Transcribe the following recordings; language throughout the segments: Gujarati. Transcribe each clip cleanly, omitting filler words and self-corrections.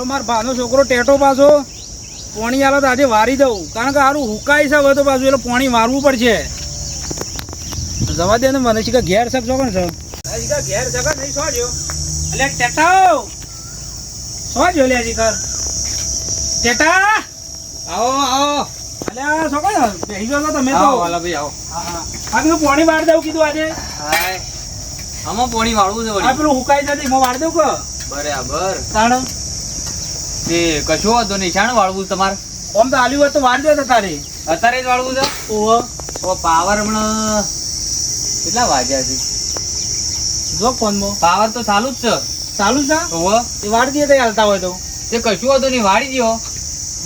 પેલો મારો ભાનો છોકરો ટેટો પાછો પોણી આલો તો આજે વારી દઉં, કારણ કે સારું હુકાઈ છે હવે તો પાછું એટલે પોણી વારવું પડશે. જવા દે ને મને શીખા ઘેર શકશો કોણ છે ઘેર જગા નહીં સો જો એટલે ટેટા સો જો લે હજી કર ટેટા આવો આવો અલ્યા સો કોણ બેસી ગયો તમે તો વાલા ભાઈ આવો. હા કીધું પોણી વાળ દઉં કીધું આજે. હાય આમાં પોણી વાળવું છે આ વળી. પેલું હુકાઈ જતી હું વાળ દઉં કે બરાબર. તાણ તે કશો વાંધો નહીં. શાણ વાળવું તમારે? આમ તો આલ્યું હોય તો વાળ દે તારે અત્યારે જ વાળવું છે? ઓહો તો પાવર હમણાં કેટલા વાગ્યા છે? જો ફોનમાં પાવર તો ચાલુ જ છે. ચાલુ છે ઓહો એ વાળ દે તો હાલતા હોય તો તે કશું વાંધો નહીં, વાળી દ્યો.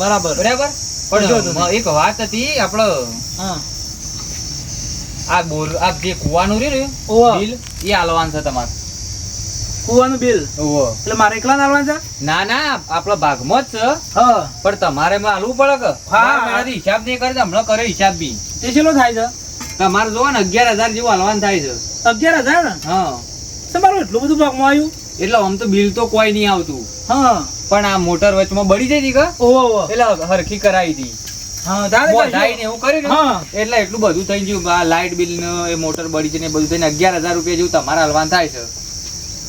બરાબર બરાબર. કશો વાંધો પણ એક વાત હતી આપણે હા આ બોર આ જે કુવાનું રહ્યું ને ઓહો બિલ એ આલવાનું છે તમારે. કુવાનું બિલ ઓહો એટલે મારે એકલા નાલવાનું છે. ના ના આપણા ભાગમાં જ છે, હા પણ તમારે એમાં આલવું પડે કે હા. 12 મહિનાથી હિસાબ નહીં કરે તો હમણાં કરે હિસાબ બી. તે કેટલો થાય છે? તમારે જોવો ને 11,000 જેવું હાલવાનું થાય છે. 11,000 ને હા તમારું એટલું બધું ભાગમાં આવ્યું? એટલે આમ તો બિલ તો કોઈ નહીં આવતું, હા પણ આ મોટર વચમાં બળી જાય કે ઓહો એટલે હરખી કરાવી હતી. હા દાદા બોધાઈને એવું કર્યું ને હા એટલે એટલું બધું થઈ ગયું. આ લાઇટ બિલ ને એ મોટર બળી છે ને એ બધું થઈને 11,000 રૂપિયા જેવું તમારે હાલવાનું થાય છે.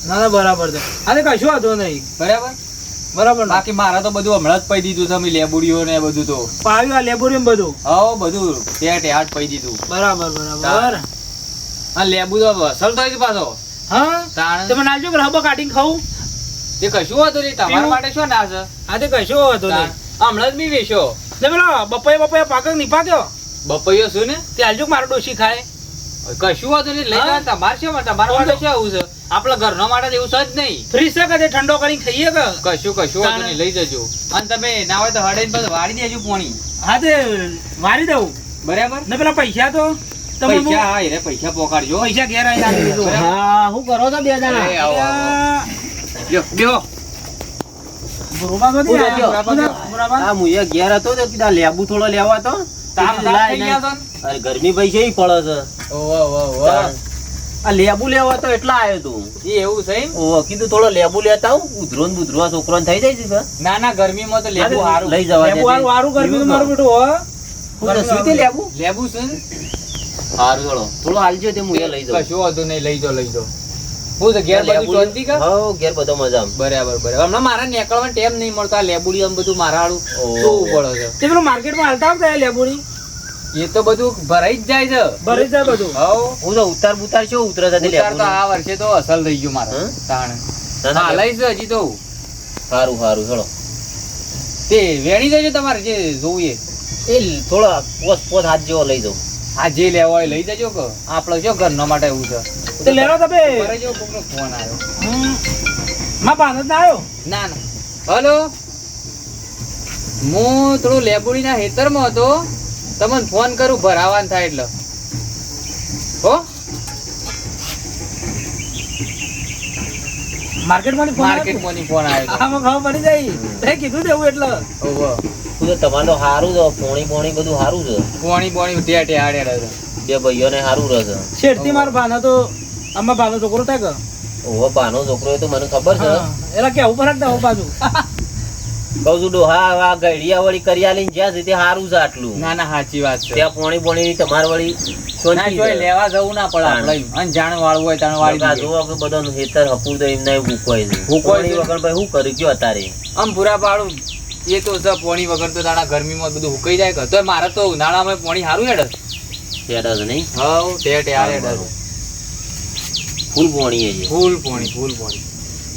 ના ના બરાબર છે. અરે કશું વાંધો નહીં. બરાબર બરાબર ને? બાકી મારા તો બધું હમણાં જ પઈ દીધું છે અમે લેબુડીઓ ને એ બધું તો પાવ્યું આ લેબોરિયમ બધું હવ બધું ટેટ હાટ પઈ દીધું. બરાબર બરાબર. આ લેબુ તો અસલ થઈ ગયું પાછો. હા તાણ તમે નાજો કે રબો કાઢીને ખાવું? તે કશું હતું નહીં તમારા પીવું? માટે શું ના છે? આ તે કશું વાંધો નહીં. હમણાં જ બી વેચ્યો ને પેલો બપૈયા પાક નહીં પાક્યો બપૈયો શું ને તે હાલજો મારો ડોશી ખાય. કશું હતું નહીં લઈ જવાનું. તમારે શું તમારા માટે શું આવું છે? આપણા ઘરના માટે એવું છે જ નહીં. ફ્રીજ છે કે તે ઠંડો કરીને ખાઈએ કે? કશું હતું નહીં લઈ જજો. અને તમે ના હોય તો હળે પછી વાળી દેજો પોણી. હા તે વારી દઉં. બરાબર. ને પેલા પૈસા તો તમે પૈસા હા રે પૈસા પોકાડજો. પૈસા ઘેર આવીને આપી દીધું. હા શું કરો છો બે જણા? એ આવો, આવો. લ્યો, બેહો. બરોબર નથી ઉભો આયા. થયો. બરાબર. આ મુએ ઘેર હતો તો કીધા લેબુ થોડો લેવા તો તાપ તાપ થઈ ગયા છો ને? અરે ગરમી પૈસા ઈ પડે છે. ઓહો. આ લેબુ લેવા તો એટલા આવ્યો તું. એ એવું છે એમ? ઓહો કીધું થોડો લેબુ લેતા આવું. ઉધરો ને બુધરો છોકરો થઈ જાય છે કે? ના ના ગરમીમાં તો લેબુ હારું. લઈ જવા લેબુ વાળું વારું ગરમીનું મારું બેટું હો. હું તો શું તે લેબુ લેબુ છે ને? સારું થોડો હાલજો તે મુએ લઈ જાઉં. કશું હતું નહીં લઈ જાઓ. હું તો ઘેર બધું શાંતિ કા? હા ઘેર બધો મજામાં. બરાબર હમણાં મારા નીકળવાનો ટાઈમ નહીં મળતો. આ લેબુડી આમ બધું મારા હારું ઓહો. જોવું પડે છે. તે પેલું માર્કેટમાં હાલતા આવતા લેબુડી એ તો બધું ભરાઈ જ જાય છે. ભરી જાય બધું. હવ હું તો ઉતાર બુતાર શું ઉતરે છે તે ઉતાર લેબુ તો આ વર્ષે તો અસલ થઈ ગયું મારે. હં? તાણ ના, ના, હાલાઈ છે હજી તો. સારું ચલો તે વેણી જજો તમારે જે જોવું એ. એ થોડા પોત હાથ જેવો લઈ જાઉં. આ જે લેવા હોય લઈ જજો કે આપણે શું ઘરના માટે એવું છે. તે લેવા તમે કરે જો કોકનો ફોન આવ્યો. માં પાન જ ના આવ્યો. ના ના હલો, હું થોડું લેબુડીના હેતરમાં હતો. તમને ફોન કરું ભરાવાનું થાય એટલે હો. માર્કેટમાં ફોન માર્કેટમાંથી ફોન આવ્યો આમાં ખબર પડી જાય. તે કીધું દેવું એટલે ઓહો. હું તો તમારે સારું છે. પોણી બધું સારું છે. પોણી ટેટે આડે બે ભાઈઓને સારું રહે છે. શેઠથી મારો ભાનો તો આમાં ભાનો છોકરો થાય કે ઓહો પાનો છોકરો એ તો મને ખબર છે. એટલે કેવું પર રાખતા હું પાછું કઉ છું ડોહા આ ગઈડિયા વળી કર્યા લઈને જ્યાં સુધી સારું છે આટલું. ના ના સાચી વાત છે. ત્યાં પોણી તમારે વળી ના જોઈ લેવા જવું ના પડે આપણે. અને જાણ વાળવું હોય તાણ વાળી આ દઈએ. જો આપણે બધા હેતર હપુર તો એમને ભૂકવાય છે. ભૂકવાય પોણી છે. વગર ભાઈ શું કરી ગયો અત્યારે? આમ પૂરા પાડું એ તો છે. પોણી વગર તો તાણા ગરમીમાં બધું હુકાઈ જાય કે. તો મારે તો ઉનાળામાં પોણી સારું હેડે. હેડ જ નહીં હવ ટેટે આડે હેડે. ફૂલ પોણી છે. ફૂલ પોણી.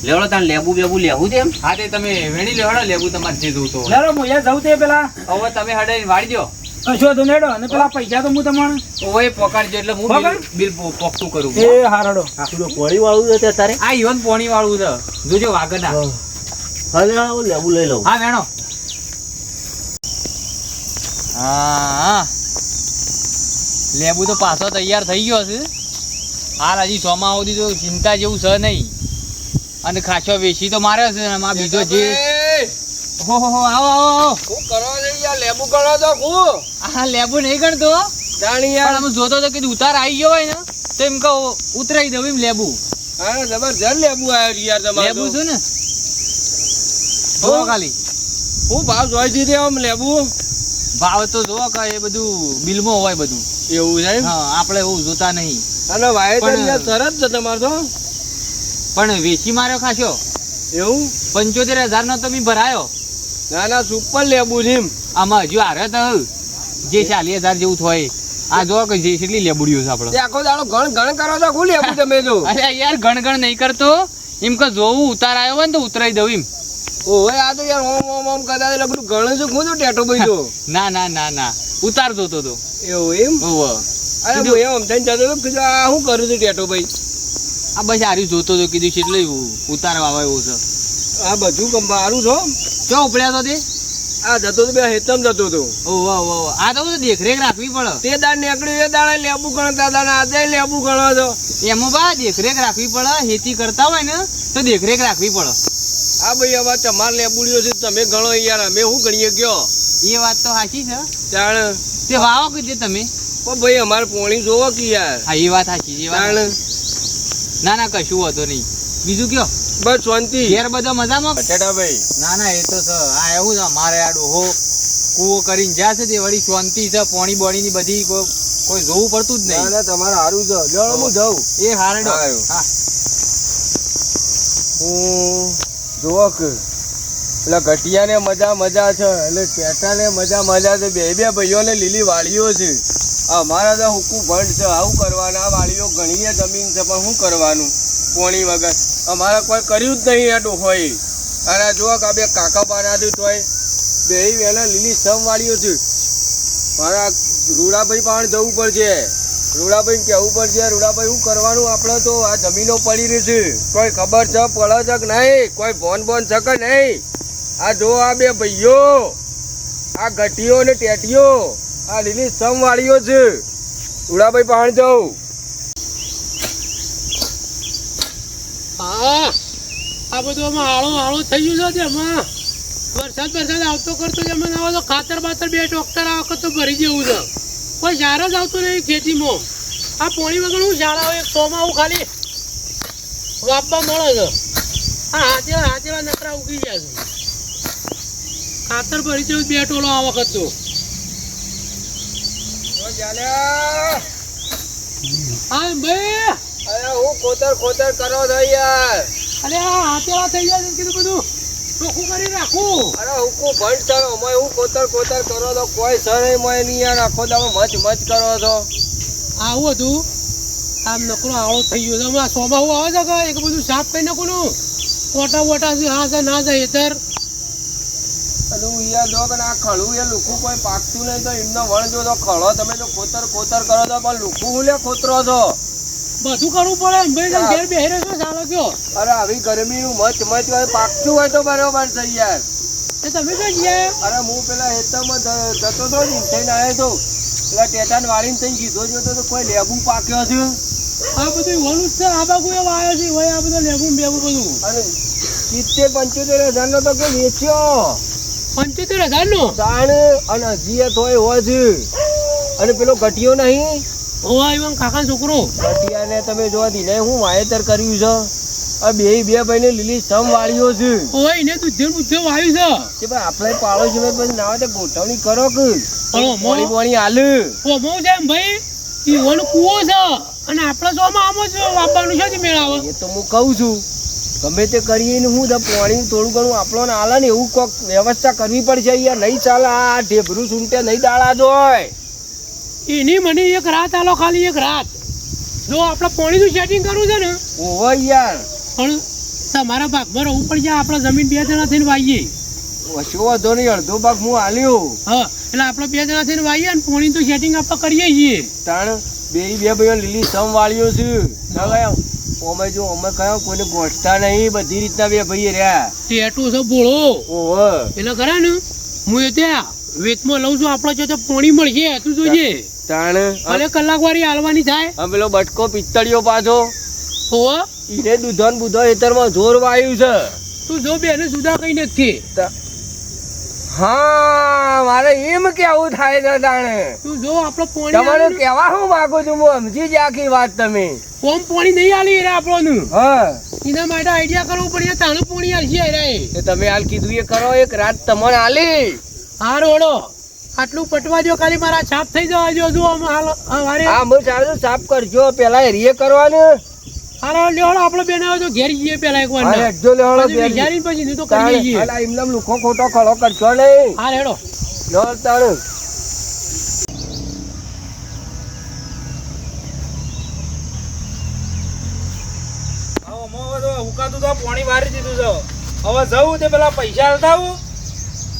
લેવડો તાર લેબુ બેબુ લેવું છે એમ? હા તે તમે વેણી લો હેડો લેવું તમારે જે જોતું હોય. લેરો હું અહીંયા જાઉં તે પેલા હવે તમે હડે વાળી દો. કશો તો નેડો અને પેલા પૈસા તો હું તમને ઓય પોકાડજો એટલે હું પોકાડ? બિલ પોકતું કરું. એ હારડો પોણી વાળું છે અત્યારે. આ ઈવન પોણી વાળું છે. જોજો વાગડા. હવે લેબુ લઈ લઉં. હા વેણો. હા લેબુ તો પાછો તૈયાર થઈ ગયો છે. હાલ હજી સોમાં સુધી તો ચિંતા જેવું છે નહીં. અને ખાસો વેચી તો માર્યો છે. અને આમાં બીજો જે ઓહો આવો શું કરો છો યાર? લેબુ કરો છો હું આ લેબુ નહીં ગણતો જાણી પણ યાર. અમે જોતો તો કીધું ઉતાર આવી ગયો હોય ને તો એમ કહું ઉતરાઈ દઉં એમ લેબુ. હા જબરજસ્ત લેબુ આવ્યો યાર તમારે લેબુ તો. છે ને જો ખાલી હું ભાવ જોઈ દીધી આમ લેબુ ભાવ તો જો કે એ બધું બિલમાં હોય બધું. એવું છે એમ? હા આપણે એવું જોતા નહીં. અને વાયતર પણ- યાર સરસ છે તમારે તો પણ વેચી માર્યો ખાશો એવું 75,000 નો તો મેં ભરાયો. ના ના સુપર લેબુ છે એમ. આમાં હજુ હારે તો જે 40,000 જેવું થાય. આ જો કે જે કેટલી લેબુડીઓ છે આપણે. તે આખો દાડો ગણ કરો છો કુલ લેબુ તમે જો અરે યાર ગણ નહીં કરતો, એમ કે જોવું ઉતાર આવ્યો હોય ને તો ઉતરાઈ દઉં એમ. ઓય આ તો યાર ઓમ ઓમ ઓમ કદાચ લગડું ગણ છું ખુદ ટેટો ભાઈ તો ના ના ના ના ઉતાર જોતો તો. એવું એમ ઓહો. અરે હું એમ થઈને જતો હતો કીધું આ શું કરું છું ટેટો ભાઈ આ બસ હારી જોતો તો કીધું છે એટલે ઉતારવા આવે એવું છે. આ બધું મારું છો ચો ઉપડ્યા તો તે. આ જતો તો બે હેતમ જતો હતો ઓહો ઓહો. આ તો બધું દેખરેખ રાખવી પડે. તે દાડ નીકળ્યું એ દાડે લેબુ ગણતા હતા ને આજે લેબુ ગણો છો એમાં બા દેખરેખ રાખવી પડે. ખેતી કરતા હોય ને તો દેખરેખ રાખવી પડે. આ ભાઈ હવે તમારે લેબુડીઓ છે તમે ગણો યાર અમે શું ગણીએ કયો એ વાત તો સાચી છે. તાણ તે વાવો કીધે તમે. પણ ભાઈ અમારે પોણી જોવો કે યાર હા એ વાત સાચી છે. એ વાત તાણ ના ના કશું હતો નહીં. બીજું કયો બસ શાંતિ ઘેર બધા મજામાં? ટેટા ભાઈ ના ના એ તો છે. આ એવું છે મારે આ ડોહો કૂવો કરીને જ્યાં છે તે વળી શાંતિ છે. પોણી બોણી ની બધી કોઈ જોવું પડતું જ ના નહીં. ના તમારે સારું છે લ્યો હું જાઉં એ હારે ડો. હારું. હા હું જોવો કે પેલા ઘટિયાને મજા છે એટલે ટેટાને મજા છે બે બે ભાઈઓને લીલી વાડીઓ છે અમારા તો હુકુ ભંડ છે આવું કરવાનું આ વાડીઓ ઘણી જમીન છે પણ શું કરવાનું પોણી વગર અમારે કોઈ કર્યું જ નહીં આ ડોહોએ અને આ જુઓ કે આ બે કાકા પાનાથી તોય બે વહેલા લીલી સમ વાડીઓ છે મારા રૂડાભાઈ પાસે જવું પડશે રૂડાભાઈ કહેવું પડશે રૂડાભાઈ શું કરવાનું આપણે તો આ જમીનો પડી રહી છે કોઈ ખબર છે પડે છે કે નહીં કોઈ બોન છે કે નહીં આ જો આ બે ભાઈઓ આ ગટીઓ ને ટેટીઓ આ લીલી સમ વાળીઓ છે રૂડાભાઈ પાસે જવું હા આ બધું આમાં આળો થઈ ગયું છે એમાં વરસાદ આવતો કરતો એમાં આવો તો ખાતર બાતર બે ડોક્ટર આ વખત તો ભરી જેવું છે કોઈ સાર જ આવતો નહીં ખેતીમાં આ પોણી વગર હું શાળા હોય 100 માં હું ખાલી વાપવા મળે છે આ હાથેલા નકરા ઉગી ગયા છે ખાતર ભરી જેવું બે ટોલો આ વખત તો હા ભાઈ અરે હું ખોતર કરો છો યાર અરે આ હાથેલા થઈ ગયા છે કીધું બધું ચોખ્ખું કરી રાખું અરે હું ભંડ છો અમે હું ખોતર કરો તો કોઈ સર નહીં યાર આખો દાડો મચ કરો છો આવું હતું આમ નકરો આળો થઈ ગયો છે હમણાં સોમાં હું આવે છે કે એક બધું સાફ કરી નાખું નું કોટા છે હા છે ના છે એતર અને હું યાર જો કે આ ખળું એ લુખું કોઈ પાકતું નહીં તો એમનો વણ જો તો ખળો તમે જો ખોતર કરો તો પણ લુખું હું લે ખોતરો છો બધું કરવું પડે એમ ભાઈ તમે ઘેર બેહી રહેશો સાલો કયો અરે આવી ગરમીનું મચ હોય પાકતું હોય તો બરોબર છે યાર એ તમે કઈ ગયા અરે હું પેલા હેતરમાં જતો હતો ને થઈને આવ્યો તો પેલા ટેટાને વાળીને થઈને કીધો જોતો તો કોઈ લેબુ પાક્યો છે આ બધું વળું જ છે આ બાગુ એવા આવ્યો છે ભાઈ આ બધું લેવું બેવું બધું અને 70-75 હજારનો તો કે વેચ્યો 75,000 નો તાણ અને હજી હોય છે અને પેલો ઘટિયો નહીં હોવા એવા કાકા છોકરો ઘટિયાને તમે જોવા દીને હું વાવેતર કર્યું છે આ બે ભાઈને લીલી સમ વાળીઓ છે હોવા એને દૂધે વાયું છે કે ભાઈ આપણે પાડો છે પછી ના હોય તો ગોઠવણી કરો કે પણ પાણી પાણી હાલ ઓમો છે એમ ભાઈ ઈવોનો કૂવો છે અને આપણે સોમાં આમ જ વાપવાનું છે મેળાવે એ તો હું કહું છું ગમે તે કરીએ ને હું તો પાણી થોડું ઘણું આપણને હાલે ને એવું કોક વ્યવસ્થા કરવી પડશે યાર નહીં ચાલે આ ઢેબરું સૂંટે નહીં દાળા જોય એની મને એક રાત આલો ખાલી એક રાત જો આપણે પાણીનું સેટિંગ કરવું છે ને ઓહો યાર પણ તમારા ભાગમાં રહેવું પડશે આપણે જમીન 2 જણા થઈને વાઈએ વસ્તુ વધો નહીં અડધો ભાગ હું હાલ્યો હા એટલે આપણે 2 જણા થઈને વાઈએ અને પાણી તો સેટિંગ આપણે કરીએ છીએ તાણ બે ભાઈઓ લીલી સમ વાળીઓ છે અમે જો અમે કયો કોઈને ગોઠતા નહીં બધી રીતના બે ભાઈ રહ્યા ટેટો છે બોળો ઓહો એટલે કરે ને હું એ ત્યાં વેચમાં લઉં છું આપણે જો પાણી મળશે તું જોજે તાણ ભલે કલાક વાળી હાલવાની થાય આ પેલો બટકો પિત્તળિયો પાછો હોવા ઈને દૂધન બુધો હેતરમાં જોર વાયું છે તું જો બેને સુધા કઈ નથી હા મારે એમ કેવું થાય છે તાણે તું જો આપણો તમારે પોણી કેવા હું માંગુ છું હું સમજી જ આખી વાત તમે કોમ પોણી નહીં આલી રે આપણોનું હા એના માટે આઈડિયા કરવો પડે તાણું પોણી આલશે રે તે તમે હાલ કીધું એ કરો એક રાત તમને આલી હા રોડો આટલું પટવા દો ખાલી મારા છાપ થઈ જવા દો જો આમ હાલ વારે હા હું ચાલુ સાફ કરજો પેલા એરીએ કરવાનું હાલો લેવડો આપણો બેન આવે તો ઘેર જઈએ પેલા એકવાર હા હેડજો લેવડો બેન વિચારીને પછી નહીં તો કરી જઈએ હાલ એમનેમ લુખો ખોટો ખડો કરશો નહીં હા રેડો લો તાણ આવો મો હવે તો ઉકાતું તો પાણી વારી દીધું છે હવે જવું તે પેલા પૈસા આલતા આવું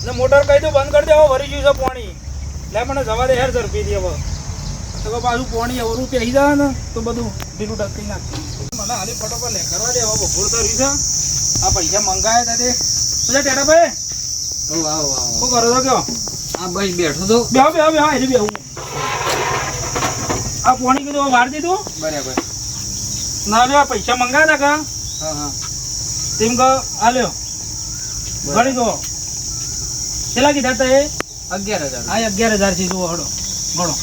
ને મોટર કહી દઉં બંધ કરી દે હવે ભરી ગયું છે પાણી લે મને જવા દે હેર ઝડપી દે હવે તો પાછું પાણી અવરું પહેરી જાય ને તો બધું ઢીલું ટકી નાખશે મને હાલી ફટોફટ લે કરવા દે હવે બપોર તો રહ્યું છે આ પૈસા મંગાયા હતા તે બધા ટેટા ભાઈ શું કરો છો કયો આ બસ બેઠો તો બેહો બેહો બેહો એટલે બેહું આ પાણી કીધું હવે વાર દીધું બરાબર ના લ્યો આ પૈસા મંગાયા હતા કા હા હા તેમ કહો આ લ્યો ગણી દો કેટલા કીધા હતા એ 11,000 હા 11,000 થી જુઓ હડો ગણો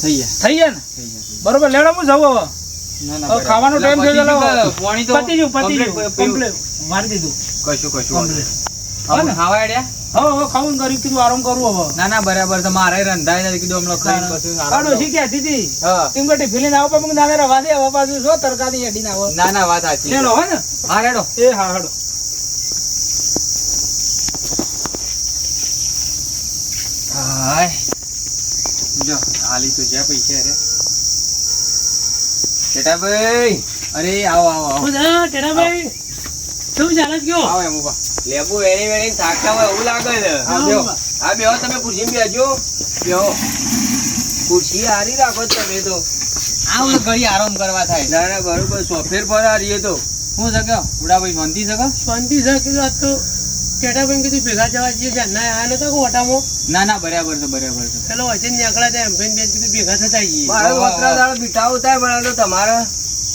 થઈ ગયા ને બરોબર લેડો હું જવું હવે હવે ખાવાનો ટાઈમ થયો ચાલો પાણી તો પતી ગયું કમ્પ્લીટ મારી દીધું કશું કમ્પ્લીટ હવે ખાવા આડ્યા હવે ખાવું ને કર્યું કીધું આરામ કરવું હવે ના ના બરાબર છે મારે રંધાય નથી કીધું હમણાં ખાઈને પછી આરામ કાઢો કરો. શીખ્યા દીધી હા. તેમ કે ટિફિન આવો પણ દાદા રવા દે હવે પાછું શું તરકારી હેડી ના આવે ના ના વાત સાચી લેડો હે ને હા રેડો એ હા હડો હાય જો હાલી તો જ્યાં પૈસા રે જેઠાભાઈ અરે આવો આવો આવો બધા ટેડાભાઈ શું ચાલે છે કયો આવો એમ ઉભા લેબુ વેણી વેણી થાકતા હોય એવું લાગે છે હા બેહો હા બેહો તમે ખુરશી બેસજો બેહો ખુરશી હારી રાખો તમે તો આવો ઘડી આરામ કરવા થાય ના ના બરોબર સોફેર પર હારીએ તો હું છે કયો ઉડાભાઈ શાંતિ છે કે શાંતિ છે કીધું આજ તો ટેડાભાઈ કીધું ભેગા જવા જઈએ છે ના આયા નતા કે ઓટામાં ના ના બરાબર છે બરાબર છે પેલો વચ્ચે નીકળ્યા હતા એમ ભાઈ બેન કીધું ભેગા થતા જઈએ મારે વતરા દાળ બીટાવ થાય પણ તો તમારે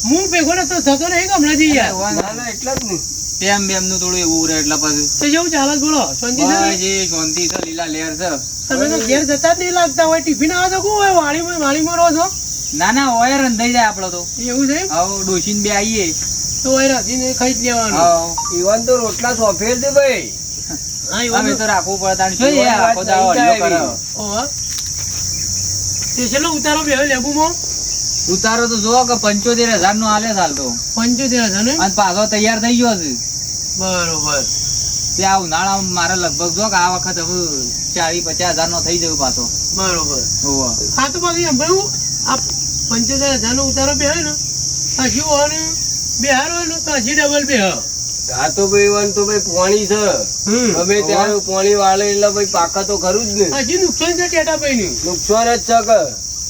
હું ભેગો નતો થતો નહીં કે હમણાં જઈએ ના ના એટલે જ નહીં તેમ બેમ નું થોડું એવું રહે એટલા પછી તો જેવું ચાલે છે બોલો શાંતિ છે ને? બસ એ શાંતિ છે લીલા લેર છે તમે તો ઘેર જતા જ નહીં લાગતા હોય ટિફિન આવે તો કોણ હોય વાળીમાં રહો છો ના ના ઓય રંધાઈ જાય આપડે તો એવું છે આવો ડોસીને બે આવીએ તો હોય રાખીને ખાઈ જ લેવાનું આવો ઈવન તો રોટલા સોફેર છે ભાઈ હા એ અમે વાંધો તો રાખવું પડે તાણ શું જોવાની એ આખો વાત દાડો નહીં હલ્યો કરે. થાય ઓહો. તે છેલ્લો ઉતારો બે લેબુમાં ઉતારો તો જોવો કે 75,000 નો હાલે સાલ તો 75,000 ને અને પાછો તૈયાર થઈ ગયો છે બરોબર ત્યાં ઉનાળામાં મારે લગભગ જો કે આ વખત હવે 40-50,000 નો થઈ જવું પાછો બરોબર હોવે. હા તો પાછી એમ ભાઈ આ 75,000 નો ઉતારો બે ને હજી હોય ને બે હાર હોય ને તો હજી ડબલ બે આ તો ભાઈ ઈવન તો ભાઈ પોણી છે અમે ત્યારે પોણી વાળે એટલે ભાઈ પાકા તો ખરું જ ને હજી નુકસાન છે ટેટાભાઈ નું નુકસાન જ છે કે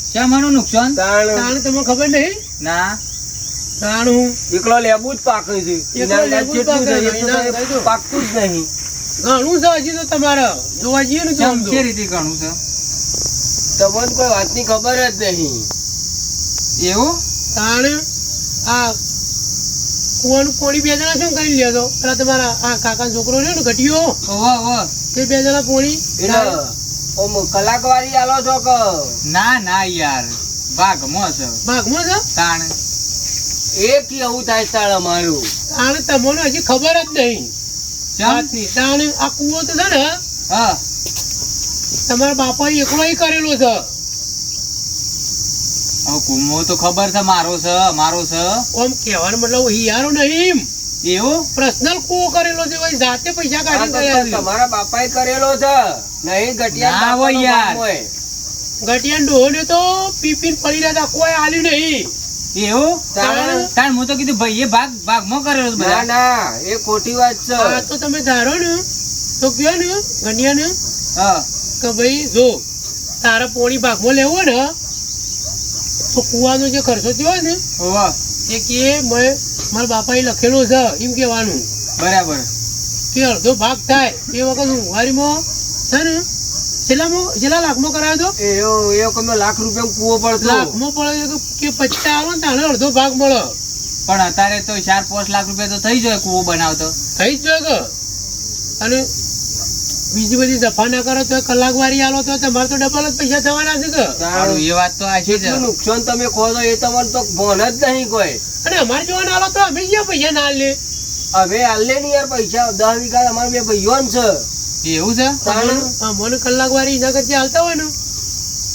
શા માનું નુકસાન તાણ તાણ તમને ખબર નહીં ના તાણ હું એકલો લેબુ જ પાકે છે એકલો લેબુ જ જેટલું પાકે છે છે, એટલું એના તો પાકતું જ નહીં ઘણું છે હજી તો તમારે જોવા જઈએ ને તો આમ તો. કે રીતે ઘણું છે તમને કોઈ વાતની ખબર જ નહીં એવું તાણ આ કુવાનું પોણી બે જણા શું કરી લેતો પેલા તમારા આ કાકા છોકરો છે ને ઘટીયો ઓવો ઓવો તે બે જણા પોણી એટલે ઓમ કલાકવારી આલો છો કે ના ના યાર ભાગમાં છે ભાગમાં છે તાણ એ કેવું થાય તાળ અમારું તાણ તમને હજી ખબર જ નહીં ચમ? વાતની. તાણ આ કુવો તો છે ને હા તમારા બાપા એકલો કરેલો છે હવે કુમો તો ખબર છે મારો છે મારો છે આમ કહેવાનો મતલબ હિયારો નહીં એવું પર્સનલ કુવો કરેલો છે ભાઈ જાતે પૈસા આ કાઢીને તો કર્યા પણ છે. તમારા બાપાએ કરેલો છે નહીં ગટિયા ના હોય યાર. ગટિયાનો ડોહો તો પીપીને પડી રહ્યા હતા કોઈ આલ્યું નહીં એવું તાણ. તાણ હું તો કીધું ભાઈ એ ભાગમાં કરેલો છે ના બધા ના એ ખોટી વાત છે આ તો તમે ધારો ને તો કયો ને ગંડિયા ને હા કે ભાઈ જો તારા પોણી ભાગમાં લેવો ને તો કુવાનો જે ખર્ચો થયો ને ઓવો એ કે મેં મારા બાપાએ લખેલો છે એમ કહેવાનું બરાબર કે અડધો ભાગ થાય એ વખત હું વારીમાં છે ને છેલ્લા લાખમાં કરાયો તો એવો કમે લાખ રૂપિયા કૂવો પડતો. લાખમાં પડે કે 50 આવે ને તાણે અડધો ભાગ મળે. પણ અત્યારે તો 4-5 લાખ રૂપિયા તો થઈ જાય કૂવો બનાવતો. થઈ જ જોઈએ કે. અને બીજી બધી દફા ના કરો તો કલાક વારી આલો તો તમારે તો ડબલ જ પૈસા થવાના છે કે. હારું, એ વાત તો આછી છે. જેટલું નુકસાન તમે કહો છો એ તમારે તો ભોન જ નહીં કોઈ. અને અમારે જોવાના આલો તો અમે ક્યાં પૈસા ના લે. હવે હાલે નહીં યાર પૈસા 10 વીઘા અમારે 2 ભાઈઓ છે. એવું છે? મને કલાક વારી એના કરતા હાલતા હોય ને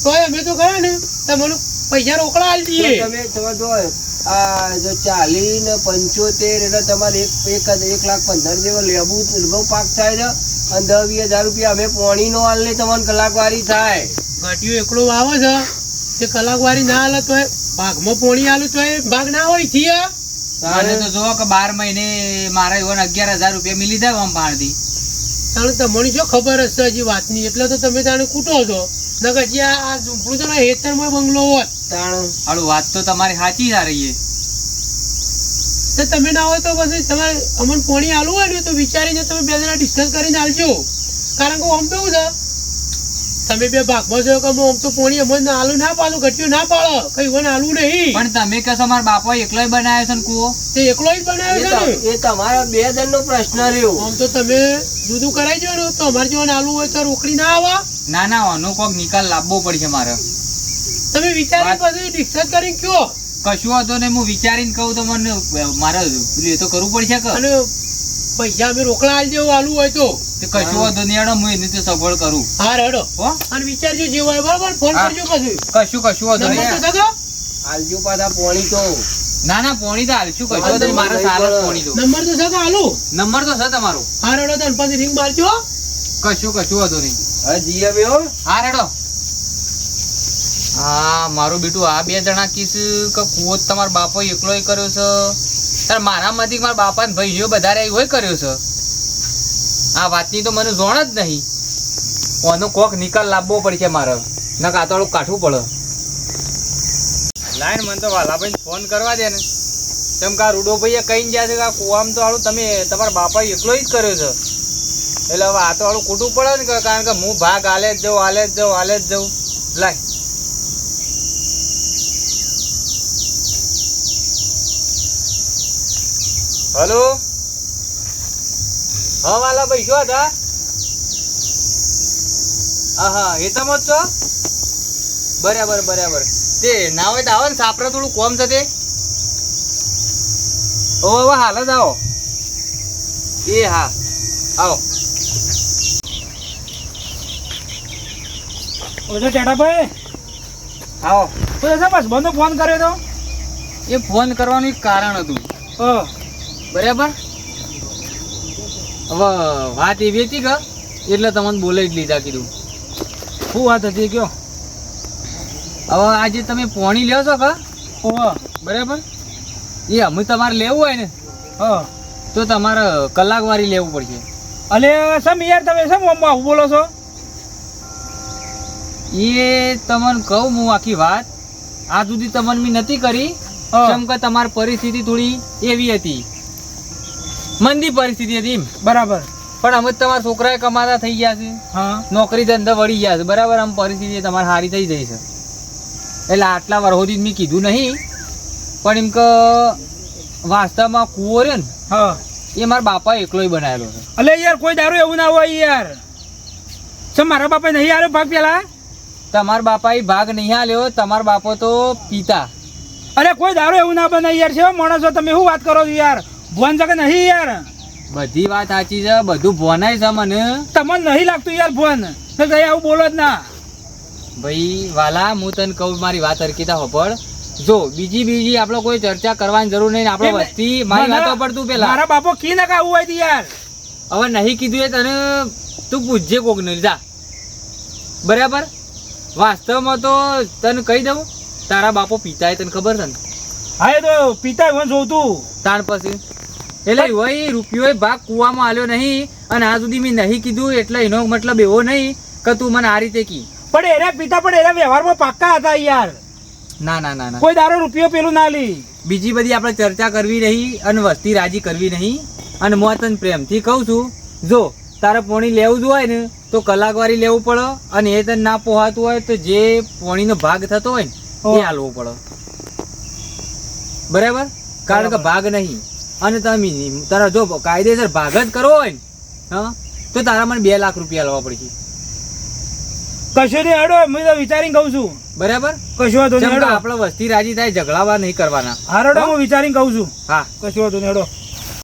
તોય અમે તો ગયા ને તો મને પૈસા રોકડા હાલ દઈએ. તમે જો આ જો 40 ને 75 એટલે તમારે 1,15,000 જેવો લેબુ પાક થાય છે. અને 10,000 રૂપિયા અમે પોણી નો હાલ ને તમને કલાક વારી થાય. ઘાટીઓ એકલો વાવે છે તે કલાક વારી ના હાલે તોય ભાગમાં પોણી હાલું તોય ભાગ ના હોય થયા. મને તો જો કે 12 મહિને મારા એવો 11,000 રૂપિયા મિલી જાય આમ પાણથી. તાણે તમને શું ખબર હશે હજી વાતની એટલે તો તમે તાણે કૂટો છો. નકર હજી આ ઝૂંપડું તો હેતરમાં બંગલો હોત હારું, વાત તો તમારી સાચી જ આ રહી તો તમે ના હોય તો પછી તમારે અમને પોણી હાલવું હોય ને તો વિચારીને તમે બે જણા ડિસ્કસ કરીને હાલજો. કારણ કે આમ તો એવું છે તમે બે ભાગમાં છો કે આમ તો પોણી અમને હાલું ના પાડું ઘટ્યું ના પાડો કઈ વન હાલવું નહીં. પણ તમે કહેશો મારા બાપા એકલો બનાવ્યો છે ને કૂવો? તે એકલો જ બનાવ્યો છે ને. એ તમારા 2 જણ નો પ્રશ્ન રહ્યો. આમ તો તમે જુદું કરાઈ જો ને તો અમારે જેવા હાલવું હોય તો રોકડી ના આવા. ના ના, આનો કોક નિકાલ લાવવો પડશે મારે. તમે વિચારી પછી ડિસ્કસ કરીને કયો. કશું હતો ને હું વિચારીને કહું તો મને મારે પેલું એ તો કરવું પડશે કે. અને પૈસા અમે રોકડા હાલ જેવું હાલવું હોય તો કશું હતો નહીં, હેડો હું એની તો સગવડ કરું. હા રેડો હો, અને વિચારજો જે હોય બરાબર ફોન હા. કરજો પછી. કશું હતો નંબર નહીં. તો સગો? હાલજો પાછા પોણી તો. ના ના, પોણી તો હાલશું. કશું હતો નહીં, મારે સાલ જ પોણી તો. નંબર તો સગો હાલું. નંબર તો છે તમારો. હા રેડો તો પછી રિંગ મારજો. કશું હતો નહીં. હવે જી હવે હો. હા રેડો. હા, મારું બેટું આ 2 જણા કીસ કે કૂવો જ તમારા બાપો એકલો કર્યો છે. તાર મારા માંથી મારા બાપા ને ભાઈ બધા હોય કર્યો છે. આ વાતની તો મને જોણ જ નહીં. આનો કોક નિકાલ લાવવો પડશે મારે, ના કાતોડું કાઢવું પડે. લાઈન મને તો વાલાભાઈ ફોન કરવા દે ને. તેમ કે આ રૂડો ભાઈએ કહીને ગયા છે કે આ કૂવામાં તો હાલું તમે તમારા બાપા એકલો જ કર્યો છે. એટલે હવે આ તો હાલું કૂટવું પડે ને કારણ કે હું ભાગ હાલે જ જાઉં. લાય. હલો, હા વાલા ભાઈ શું હતા? હા એ તમે જ છો? બરાબર. તે ના હોય તો આવો ને, સાપરે થોડું કોમ છે તે. હવે હાલ જ આવો. એ હા, આવો. ઓછો ટેટાભાઈ આવો. બસ બંધો ફોન કર્યો તો. એ ફોન કરવાનું એક કારણ હતું. બરાબર. હવે વાત એવી હતી કે એટલે તમને બોલાવી જ લીધા કીધું. શું વાત હતી કયો? હવે આજે તમે પોણી લ્યો છો કે? બરાબર. એ અમે તમારે લેવું હોય ને તો તમારે કલાક વારી લેવું પડશે. અલે સમ યાર તમે શેમ આવું બોલો છો? એ તમને કહું હું આખી વાત આ સુધી તમને મેં નથી કરી. કેમ કે તમારી પરિસ્થિતિ થોડી એવી હતી, મંદી પરિસ્થિતિ હતી. બરાબર. પણ અમે તમારા છોકરાએ કમાતા થઈ ગયા છે. હા, નોકરી ધંધા વળી ગયા છે. બરાબર. આમ પરિસ્થિતિ તમારે સારી થઈ જાય છે. એટલે આટલા વર્ષોથી મેં કીધું નહીં, પણ એમ કે વાસ્તવમાં કૂવો રહ્યો ને એ મારા બાપા એકલો બનાવેલો છે. અલે યાર કોઈ દારૂ એવું ના હોય યાર. સમ મારા બાપા નહીં આવ્યો ભાગ પેલા? તમારા બાપા એ ભાગ નહીં આલ્યો. તમારા બાપો તો પિતા. અરે કોઈ દારૂ એવું ના બને યાર. છે માણસો તમે શું વાત કરો છો યાર? ભોન છે કે નહીં યાર? બધી વાત સાચી છે, બધું ભોનાય છે મને. તમને નહીં લાગતું યાર ભોન? તો કઈ આવું બોલો જ ના ભાઈ વાલા. હું તને કહું મારી વાત હરકીતા હોભળ. જો બીજી આપણે કોઈ ચર્ચા કરવાની જરૂર નહીં. આપણે વસ્તી મારી વાતો પડતું પેલા મારા બાપો કી ના આવું હોય યાર. હવે નહીં કીધું એ તને તું પૂછજે કોક ને જા. બરાબર. વાસ્તવમાં તો તને કહી દઉં, તારા બાપો પિતા તને ખબર છે ને? હા, એ તો પિતા વન જોતું તાણ પછી એટલે હોય રૂપિયો ભાગ કૂવામાં આલ્યો નહીં. અને આ સુધી મેં નહીં કીધું એટલે એનો મતલબ એવો નહીં કે તું મને આ રીતે કી. પણ એના પિતા પણ એના વ્યવહારમાં પાક્કા હતા યાર. ના કોઈ દારો રૂપિયો પેલું ના લી. બીજી બધી આપણે ચર્ચા કરવી નહીં અને વસ્તી રાજી કરવી નહીં. અને હું તને પ્રેમથી કહું છું, જો તારે પોણી લેવું જ હોય ને તો કલાકવારી લેવું પડે અને એ તને ના પોહાતું હોય તો જે પોણીનો ભાગ થતો હોય ને એ હાલવો પડે બરાબર કારણ કે ભાગ નહીં અને તમે તારા જો કાયદેસર ભાગ જ કરવો હોય ને હા તો તારા મને 2 લાખ રૂપિયા લેવા પડશે કશો નહીં હેડો હું તો વિચારીને કહું છું બરાબર કશો વાંધો નહીં જેમ કે હેડો આપણે વસ્તી રાજી થાય ઝઘડાવા નહીં કરવાના હા હેડો હું વિચારીને કહું છું હા કશો વાંધો નહીં હેડો